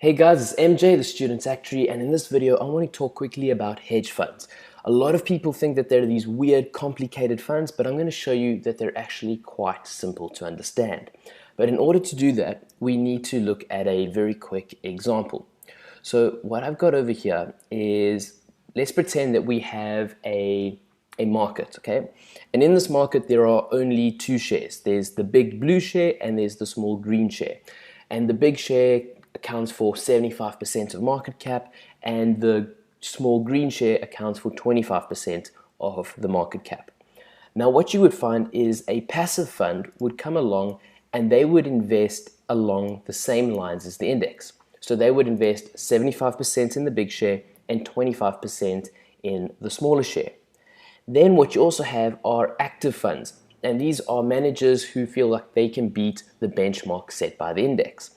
Hey guys, it's MJ, the Student's Actuary, and in this video I want to talk quickly about hedge funds. A lot of people think that they're these weird, complicated funds, but I'm going to show you that they're actually quite simple to understand. But in order to do that, we need to look at a very quick example. So what I've got over here is, let's pretend that we have a market, okay? And in this market there are only two shares. There's the big blue share and there's the small green share. And the big share accounts for 75% of market cap, and the small green share accounts for 25% of the market cap. Now what you would find is a passive fund would come along and they would invest along the same lines as the index. So they would invest 75% in the big share and 25% in the smaller share. Then what you also have are active funds, and these are managers who feel like they can beat the benchmark set by the index.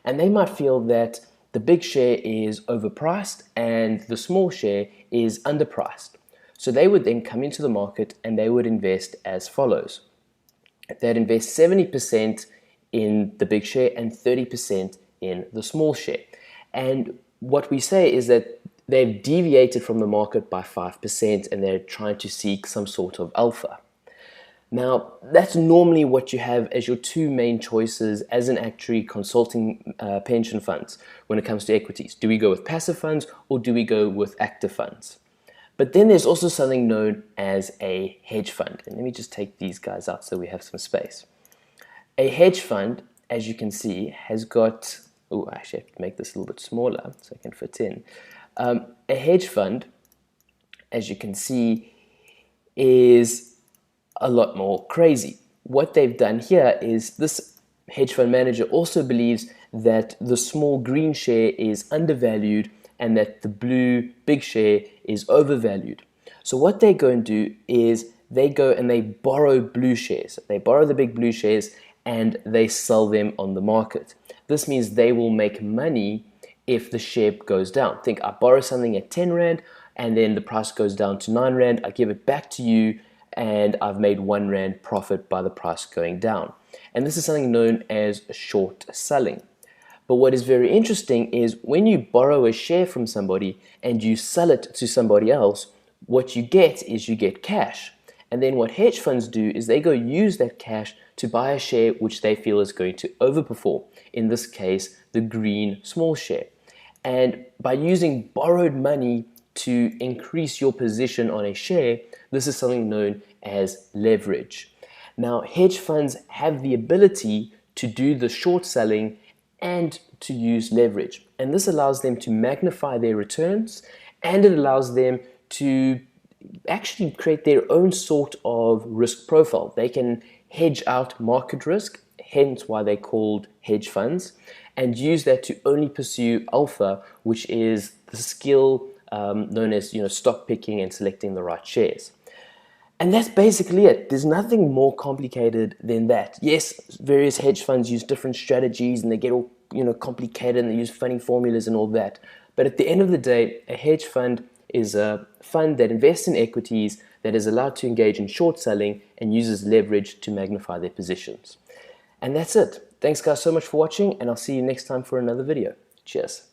And they might feel that the big share is overpriced and the small share is underpriced. So they would then come into the market and they would invest as follows. They'd invest 70% in the big share and 30% in the small share. And what we say is that they've deviated from the market by 5% and they're trying to seek some sort of alpha. Now, that's normally what you have as your two main choices as an actuary consulting pension funds when it comes to equities. Do we go with passive funds or do we go with active funds? But then there's also something known as a hedge fund. And let me just take these guys out so we have some space. A hedge fund, as you can see, has got... Oh, I actually have to make this a little bit smaller so I can fit in. A hedge fund, as you can see, is a lot more crazy. What they've done here is this hedge fund manager also believes that the small green share is undervalued and that the blue big share is overvalued. So what they go and do is they go and they borrow blue shares. They borrow the big blue shares and they sell them on the market. This means they will make money if the share goes down. Think, I borrow something at 10 Rand and then the price goes down to 9 Rand. I give it back to you and I've made 1 Rand profit by the price going down. And this is something known as short selling. But what is very interesting is when you borrow a share from somebody and you sell it to somebody else, what you get is you get cash. And then what hedge funds do is they go use that cash to buy a share which they feel is going to overperform. In this case, the green small share. And by using borrowed money to increase your position on a share, this is something known as leverage. Now, hedge funds have the ability to do the short selling and to use leverage. And this allows them to magnify their returns, and it allows them to actually create their own sort of risk profile. They can hedge out market risk, hence why they're called hedge funds, and use that to only pursue alpha, which is the skill known as stock picking and selecting the right shares. And that's basically it. There's nothing more complicated than that. Yes, various hedge funds use different strategies and they get all complicated and they use funny formulas and all that. But at the end of the day, a hedge fund is a fund that invests in equities that is allowed to engage in short selling and uses leverage to magnify their positions. And that's it. Thanks guys so much for watching, and I'll see you next time for another video. Cheers.